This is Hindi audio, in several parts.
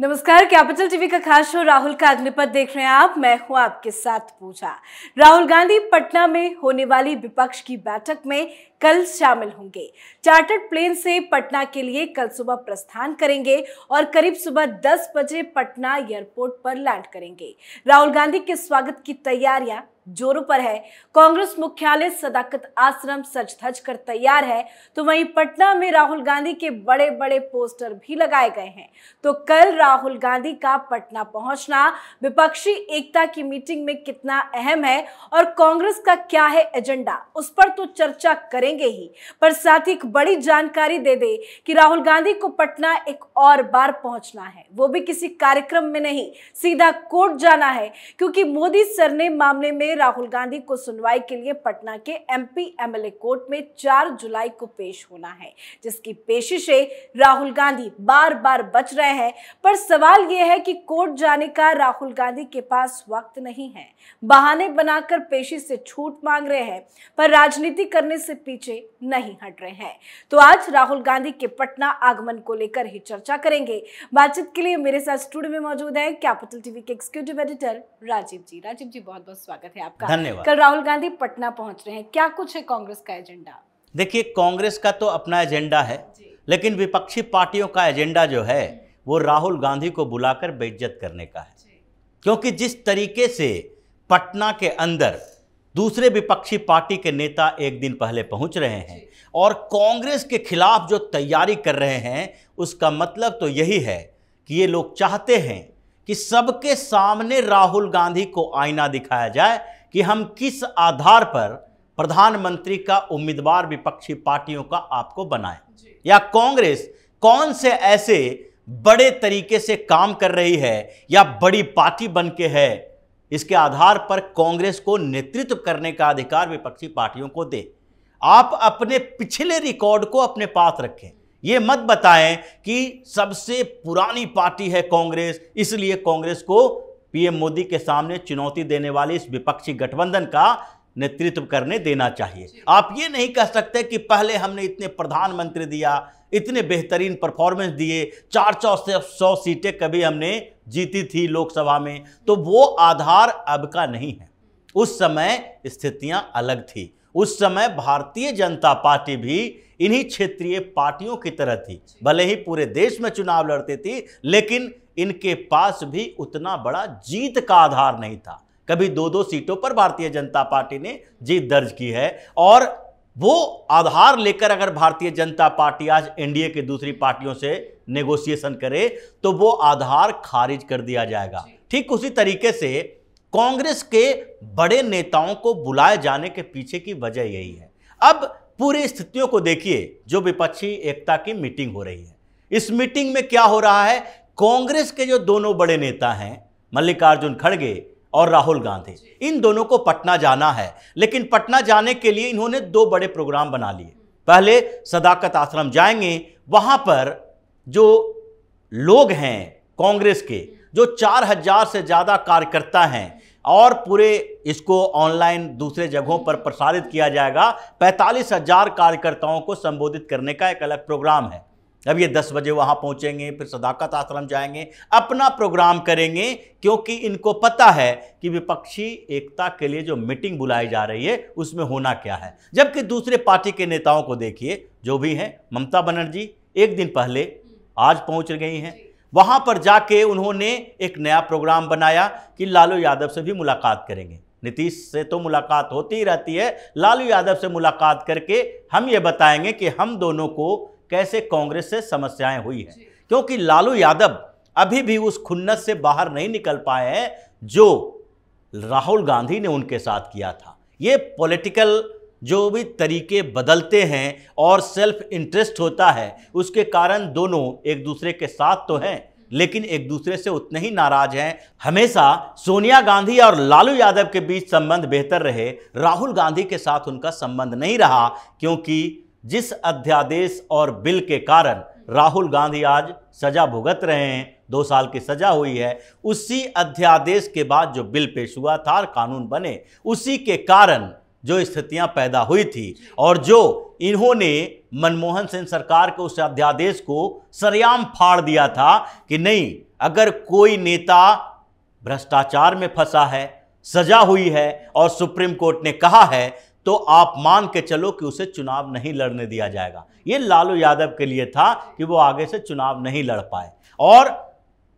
नमस्कार, कैपिटल टीवी का खास शो राहुल का अग्निपथ देख रहे हैं आप। मैं हूं आपके साथ पूजा। राहुल गांधी पटना में होने वाली विपक्ष की बैठक में कल शामिल होंगे। चार्टर्ड प्लेन से पटना के लिए कल सुबह प्रस्थान करेंगे और करीब सुबह 10 बजे पटना एयरपोर्ट पर लैंड करेंगे। राहुल गांधी के स्वागत की तैयारियां जोरों पर है। कांग्रेस मुख्यालय सदाकत आश्रम सज धज कर तैयार है, तो वहीं पटना में राहुल गांधी के बड़े बड़े पोस्टर भी लगाए गए हैं। तो कल राहुल गांधी का पटना पहुंचना विपक्षी एकता की मीटिंग में कितना अहम है और कांग्रेस का क्या है एजेंडा, उस पर तो चर्चा करेंगे ही, पर साथ ही एक बड़ी जानकारी दे दे कि राहुल गांधी को पटना एक और बार पहुंचना है, वो भी किसी कार्यक्रम में नहीं, सीधा कोर्ट जाना है, क्योंकि मोदी सर ने मामले में राहुल गांधी को सुनवाई के लिए पटना के एमपी एमएलए कोर्ट में 4 जुलाई को पेश होना है, जिसकी पेशी से राहुल गांधी बार बार बच रहे हैं। पर सवाल यह है कि कोर्ट जाने का राहुल गांधी के पास वक्त नहीं है, बहाने बनाकर पेशी से छूट मांग रहे हैं, पर राजनीति करने से पीछे नहीं हट रहे हैं। तो आज राहुल गांधी के पटना आगमन को लेकर ही चर्चा करेंगे। बातचीत के लिए मेरे साथ स्टूडियो में मौजूद है कैपिटल टीवी के एग्जीक्यूटिव एडिटर राजीव जी। राजीव जी, बहुत बहुत स्वागत है आपका। धन्यवाद। कल राहुल गांधी पटना पहुंच रहे हैं, क्या कुछ है कांग्रेस का एजेंडा? देखिए, कांग्रेस का तो अपना एजेंडा है, लेकिन विपक्षी पार्टियों का एजेंडा जो है वो राहुल गांधी को बुलाकर बेइज्जत करने का है। क्योंकि जिस तरीके से पटना के अंदर दूसरे विपक्षी पार्टी के नेता एक दिन पहले पहुंच रहे हैं और कांग्रेस के खिलाफ जो तैयारी कर रहे हैं, उसका मतलब तो यही है कि ये लोग चाहते हैं कि सबके सामने राहुल गांधी को आईना दिखाया जाए कि हम किस आधार पर प्रधानमंत्री का उम्मीदवार विपक्षी पार्टियों का आपको बनाएं, या कांग्रेस कौन से ऐसे बड़े तरीके से काम कर रही है या बड़ी पार्टी बन के है, इसके आधार पर कांग्रेस को नेतृत्व करने का अधिकार विपक्षी पार्टियों को दे। आप अपने पिछले रिकॉर्ड को अपने पास रखें, ये मत बताएं कि सबसे पुरानी पार्टी है कांग्रेस, इसलिए कांग्रेस को पीएम मोदी के सामने चुनौती देने वाले इस विपक्षी गठबंधन का नेतृत्व करने देना चाहिए। आप ये नहीं कह सकते कि पहले हमने इतने प्रधानमंत्री दिया, इतने बेहतरीन परफॉर्मेंस दिए, 400 सीटें कभी हमने जीती थी लोकसभा में, तो वो आधार अब का नहीं है। उस समय स्थितियां अलग थी। उस समय भारतीय जनता पार्टी भी इन्हीं क्षेत्रीय पार्टियों की तरह थी, भले ही पूरे देश में चुनाव लड़ती थी, लेकिन इनके पास भी उतना बड़ा जीत का आधार नहीं था। कभी 2-2 सीटों पर भारतीय जनता पार्टी ने जीत दर्ज की है, और वो आधार लेकर अगर भारतीय जनता पार्टी आज एनडीए की दूसरी पार्टियों से नेगोशिएशन करे तो वो आधार खारिज कर दिया जाएगा। ठीक उसी तरीके से कांग्रेस के बड़े नेताओं को बुलाए जाने के पीछे की वजह यही है। अब पूरी स्थितियों को देखिए, जो विपक्षी एकता की मीटिंग हो रही है, इस मीटिंग में क्या हो रहा है, कांग्रेस के जो दोनों बड़े नेता हैं मल्लिकार्जुन खड़गे और राहुल गांधी, इन दोनों को पटना जाना है, लेकिन पटना जाने के लिए इन्होंने 2 बड़े प्रोग्राम बना लिए। पहले सदाकत आश्रम जाएंगे, वहां पर जो लोग हैं कांग्रेस के, जो 4000 से ज्यादा कार्यकर्ता हैं, और पूरे इसको ऑनलाइन दूसरे जगहों पर प्रसारित किया जाएगा। 45,000 कार्यकर्ताओं को संबोधित करने का एक अलग प्रोग्राम है। अब ये 10 बजे वहां पहुंचेंगे, फिर सदाकत आश्रम जाएंगे, अपना प्रोग्राम करेंगे, क्योंकि इनको पता है कि विपक्षी एकता के लिए जो मीटिंग बुलाई जा रही है उसमें होना क्या है। जबकि दूसरे पार्टी के नेताओं को देखिए, जो भी हैं, ममता बनर्जी एक दिन पहले आज पहुंच गई हैं, वहां पर जाके उन्होंने एक नया प्रोग्राम बनाया कि लालू यादव से भी मुलाकात करेंगे। नीतीश से तो मुलाकात होती ही रहती है, लालू यादव से मुलाकात करके हम ये बताएंगे कि हम दोनों को कैसे कांग्रेस से समस्याएं हुई है, क्योंकि लालू यादव अभी भी उस खुन्नस से बाहर नहीं निकल पाए हैं जो राहुल गांधी ने उनके साथ किया था। ये पॉलिटिकल जो भी तरीके बदलते हैं और सेल्फ इंटरेस्ट होता है, उसके कारण दोनों एक दूसरे के साथ तो हैं, लेकिन एक दूसरे से उतने ही नाराज हैं। हमेशा सोनिया गांधी और लालू यादव के बीच संबंध बेहतर रहे, राहुल गांधी के साथ उनका संबंध नहीं रहा, क्योंकि जिस अध्यादेश और बिल के कारण राहुल गांधी आज सजा भुगत रहे हैं, 2 साल की सजा हुई है, उसी अध्यादेश के बाद जो बिल पेश हुआ था और कानून बने, उसी के कारण जो स्थितियां पैदा हुई थी और जो इन्होंने मनमोहन सिंह सरकार के उस अध्यादेश को सरेआम फाड़ दिया था कि नहीं, अगर कोई नेता भ्रष्टाचार में फंसा है, सजा हुई है और सुप्रीम कोर्ट ने कहा है तो आप मान के चलो कि उसे चुनाव नहीं लड़ने दिया जाएगा। ये लालू यादव के लिए था कि वो आगे से चुनाव नहीं लड़ पाए। और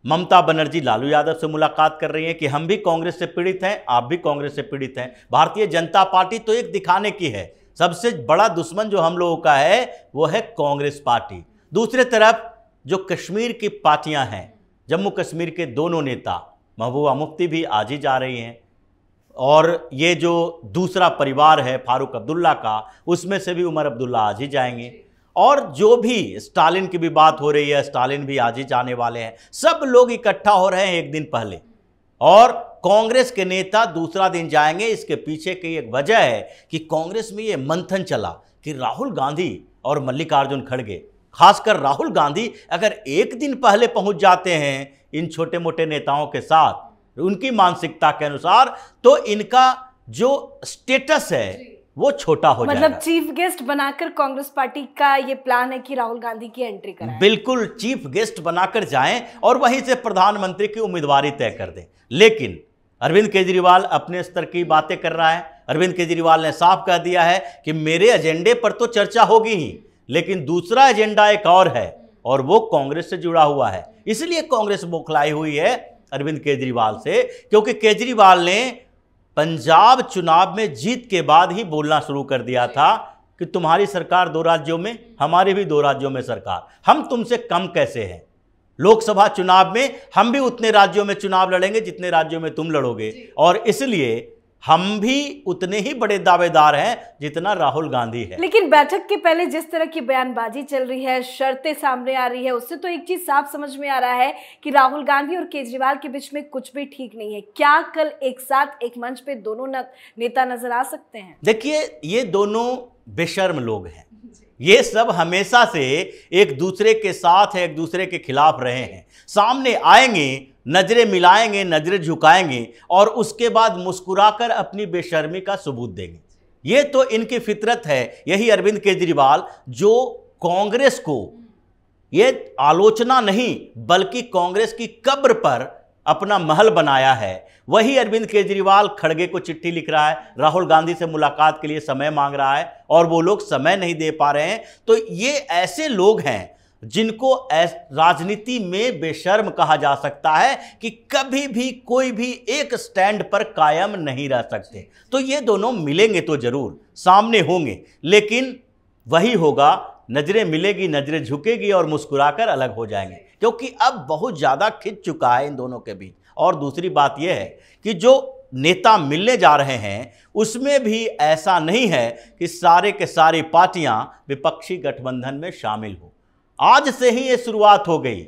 ममता बनर्जी लालू यादव से मुलाकात कर रही हैं कि हम भी कांग्रेस से पीड़ित हैं, आप भी कांग्रेस से पीड़ित हैं। भारतीय जनता पार्टी तो एक दिखाने की है, सबसे बड़ा दुश्मन जो हम लोगों का है वो है कांग्रेस पार्टी। दूसरी तरफ जो कश्मीर की पार्टियां हैं, जम्मू कश्मीर के दोनों नेता महबूबा मुफ्ती भी आज ही जा रही हैं, और ये जो दूसरा परिवार है फारूक अब्दुल्ला का, उसमें से भी उमर अब्दुल्ला आज ही जाएंगे। और जो भी स्टालिन की भी बात हो रही है, स्टालिन भी आज ही जाने वाले हैं। सब लोग इकट्ठा हो रहे हैं एक दिन पहले, और कांग्रेस के नेता दूसरा दिन जाएंगे। इसके पीछे की एक वजह है कि कांग्रेस में ये मंथन चला कि राहुल गांधी और मल्लिकार्जुन खड़गे, खासकर राहुल गांधी अगर एक दिन पहले पहुंच जाते हैं इन छोटे मोटे नेताओं के साथ उनकी मानसिकता के अनुसार, तो इनका जो स्टेटस है वो छोटा हो जाएगा। मतलब चीफ गेस्ट बनाकर कांग्रेस पार्टी का ये प्लान है कि राहुल गांधी की एंट्री कराएं। बिल्कुल, चीफ गेस्ट बनाकर जाएं और वहीं से प्रधानमंत्री की उम्मीदवारी तय कर दें। लेकिन अरविंद केजरीवाल अपने स्तर की बातें कर रहा है। अरविंद केजरीवाल ने साफ कह दिया है कि मेरे एजेंडे पर तो चर्चा होगी ही, लेकिन दूसरा एजेंडा एक और है और वो कांग्रेस से जुड़ा हुआ है। इसलिए कांग्रेस बौखलाई हुई है अरविंद केजरीवाल से, क्योंकि केजरीवाल ने पंजाब चुनाव में जीत के बाद ही बोलना शुरू कर दिया था कि तुम्हारी सरकार 2 राज्यों में, हमारी भी 2 राज्यों में सरकार, हम तुमसे कम कैसे हैं। लोकसभा चुनाव में हम भी उतने राज्यों में चुनाव लड़ेंगे जितने राज्यों में तुम लड़ोगे, और इसलिए हम भी उतने ही बड़े दावेदार हैं जितना राहुल गांधी है। लेकिन बैठक के पहले जिस तरह की बयानबाजी चल रही है, शर्तें सामने आ रही है, उससे तो एक चीज साफ समझ में आ रहा है कि राहुल गांधी और केजरीवाल के बीच में कुछ भी ठीक नहीं है। क्या कल एक साथ एक मंच पे दोनों नेता नजर आ सकते हैं? देखिए, ये दोनों बेशर्म लोग हैं। ये सब हमेशा से एक दूसरे के साथ है, एक दूसरे के खिलाफ रहे हैं। सामने आएंगे, नजरें मिलाएंगे, नजरें झुकाएंगे और उसके बाद मुस्कुराकर अपनी बेशर्मी का सबूत देंगे। ये तो इनकी फितरत है। यही अरविंद केजरीवाल जो कांग्रेस को ये आलोचना नहीं बल्कि कांग्रेस की कब्र पर अपना महल बनाया है, वही अरविंद केजरीवाल खड़गे को चिट्ठी लिख रहा है, राहुल गांधी से मुलाकात के लिए समय मांग रहा है और वो लोग समय नहीं दे पा रहे हैं। तो ये ऐसे लोग हैं जिनको राजनीति में बेशर्म कहा जा सकता है कि कभी भी कोई भी एक स्टैंड पर कायम नहीं रह सकते। तो ये दोनों मिलेंगे तो जरूर, सामने होंगे, लेकिन वही होगा, नजरें मिलेगी, नजरें झुकेगी और मुस्कुराकर अलग हो जाएंगे, क्योंकि अब बहुत ज्यादा खिंच चुका है इन दोनों के बीच। और दूसरी बात यह है कि जो नेता मिलने जा रहे हैं उसमें भी ऐसा नहीं है कि सारे के सारी पार्टियां विपक्षी गठबंधन में शामिल हो। आज से ही ये शुरुआत हो गई।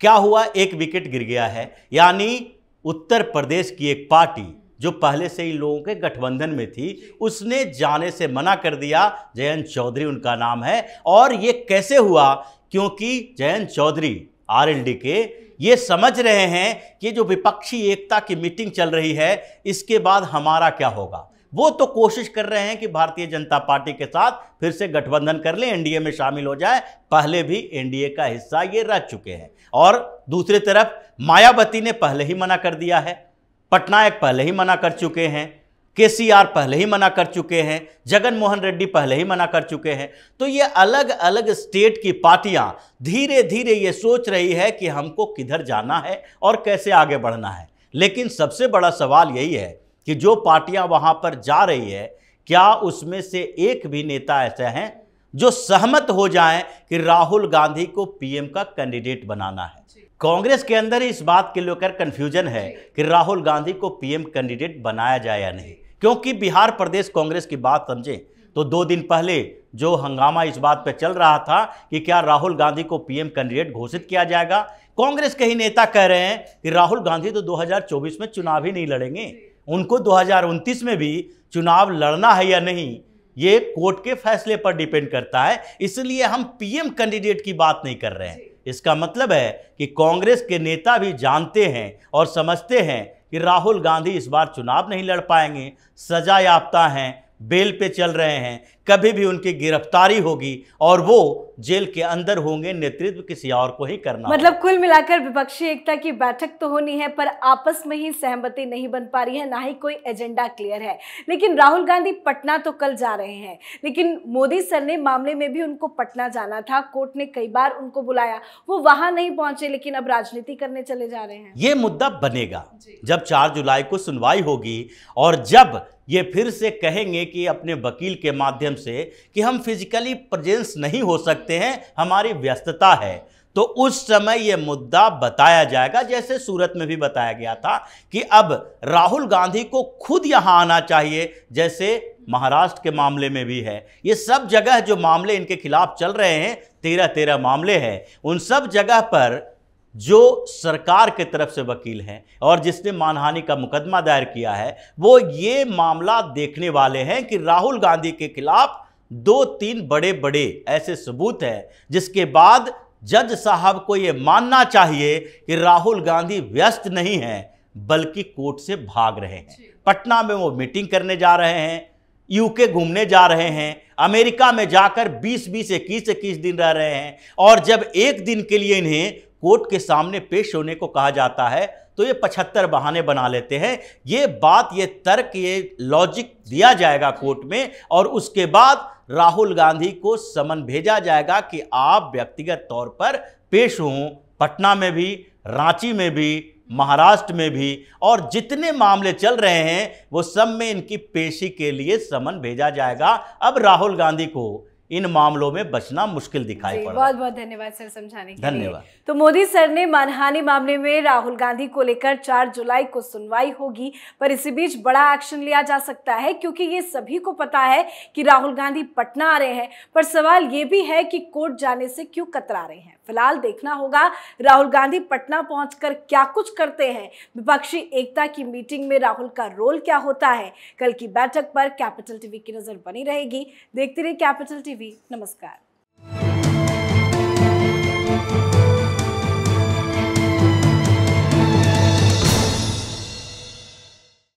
क्या हुआ, एक विकेट गिर गया है, यानी उत्तर प्रदेश की एक पार्टी जो पहले से ही लोगों के गठबंधन में थी, उसने जाने से मना कर दिया। जयंत चौधरी उनका नाम है। और ये कैसे हुआ? क्योंकि जयंत चौधरी आरएलडी के ये समझ रहे हैं कि जो विपक्षी एकता की मीटिंग चल रही है, इसके बाद हमारा क्या होगा। वो तो कोशिश कर रहे हैं कि भारतीय जनता पार्टी के साथ फिर से गठबंधन कर लें, एनडीए में शामिल हो जाए। पहले भी एनडीए का हिस्सा ये रह चुके हैं। और दूसरी तरफ मायावती ने पहले ही मना कर दिया है, पटनायक पहले ही मना कर चुके हैं, केसीआर पहले ही मना कर चुके हैं, जगन मोहन रेड्डी पहले ही मना कर चुके हैं। तो ये अलग अलग स्टेट की पार्टियां धीरे धीरे ये सोच रही है कि हमको किधर जाना है और कैसे आगे बढ़ना है। लेकिन सबसे बड़ा सवाल यही है कि जो पार्टियां वहां पर जा रही है, क्या उसमें से एक भी नेता ऐसे हैं जो सहमत हो जाएं कि राहुल गांधी को पीएम का कैंडिडेट बनाना है? कांग्रेस के अंदर इस बात के लेकर कंफ्यूजन है कि राहुल गांधी को पीएम कैंडिडेट बनाया जाए या नहीं। क्योंकि बिहार प्रदेश कांग्रेस की बात समझें तो 2 दिन पहले जो हंगामा इस बात पर चल रहा था कि क्या राहुल गांधी को पीएम कैंडिडेट घोषित किया जाएगा, कांग्रेस के ही नेता कह रहे हैं कि राहुल गांधी तो 2024 में चुनाव ही नहीं लड़ेंगे, उनको 2029 में भी चुनाव लड़ना है या नहीं ये कोर्ट के फैसले पर डिपेंड करता है, इसलिए हम पीएम कैंडिडेट की बात नहीं कर रहे हैं। इसका मतलब है कि कांग्रेस के नेता भी जानते हैं और समझते हैं कि राहुल गांधी इस बार चुनाव नहीं लड़ पाएंगे, सजा याफ्ता हैं, बेल पे चल रहे हैं, कभी भी उनकी गिरफ्तारी होगी और वो जेल के अंदर होंगे, नेतृत्व किसी और को ही करना। मतलब कुल मिलाकर विपक्षी एकता की बैठक तो होनी है, पर आपस में ही सहमति नहीं बन पा रही है, ना ही कोई एजेंडा क्लियर है। लेकिन राहुल गांधी पटना तो कल जा रहे हैं, लेकिन मोदी सर ने मामले में भी उनको पटना जाना था, कोर्ट ने कई बार उनको बुलाया, वो वहां नहीं पहुंचे, लेकिन अब राजनीति करने चले जा रहे हैं। ये मुद्दा बनेगा जब 4 जुलाई को सुनवाई होगी और जब ये फिर से कहेंगे कि अपने वकील के माध्यम से कि हम फिजिकली प्रेजेंस नहीं हो सकते हैं, हमारी व्यस्तता है, तो उस समय यह मुद्दा बताया जाएगा। जैसे सूरत में भी बताया गया था कि अब राहुल गांधी को खुद यहां आना चाहिए, जैसे महाराष्ट्र के मामले में भी है। ये सब जगह जो मामले इनके खिलाफ चल रहे हैं, 13 मामले हैं, उन सब जगह पर जो सरकार के तरफ से वकील हैं और जिसने मानहानि का मुकदमा दायर किया है, वो ये मामला देखने वाले हैं कि राहुल गांधी के खिलाफ 2-3 बड़े बड़े ऐसे सबूत हैं, जिसके बाद जज साहब को ये मानना चाहिए कि राहुल गांधी व्यस्त नहीं हैं, बल्कि कोर्ट से भाग रहे हैं। पटना में वो मीटिंग करने जा रहे हैं, यूके घूमने जा रहे हैं, अमेरिका में जाकर 20-20, 21-21 दिन रह रहे हैं, और जब एक दिन के लिए इन्हें कोर्ट के सामने पेश होने को कहा जाता है तो ये 75 बहाने बना लेते हैं। ये बात, ये तर्क, ये लॉजिक दिया जाएगा कोर्ट में और उसके बाद राहुल गांधी को समन भेजा जाएगा कि आप व्यक्तिगत तौर पर पेश हों, पटना में भी, रांची में भी, महाराष्ट्र में भी, और जितने मामले चल रहे हैं वो सब में इनकी पेशी के लिए समन भेजा जाएगा। अब राहुल गांधी को इन मामलों में बचना मुश्किल दिखाई पड़ रहा है। बहुत बहुत धन्यवाद सर समझाने के लिए। धन्यवाद। तो मोदी सर ने मानहानि मामले में राहुल गांधी को लेकर 4 जुलाई को सुनवाई होगी, पर इसी बीच बड़ा एक्शन लिया जा सकता है, क्योंकि ये सभी को पता है कि राहुल गांधी पटना आ रहे हैं। पर सवाल ये भी है कि कोर्ट जाने से क्यों कतरा रहे हैं। फिलहाल देखना होगा राहुल गांधी पटना पहुंचकर क्या कुछ करते हैं, विपक्षी एकता की मीटिंग में राहुल का रोल क्या होता है। कल की बैठक पर कैपिटल टीवी की नजर बनी रहेगी। देखते रहिए कैपिटल टीवी। नमस्कार।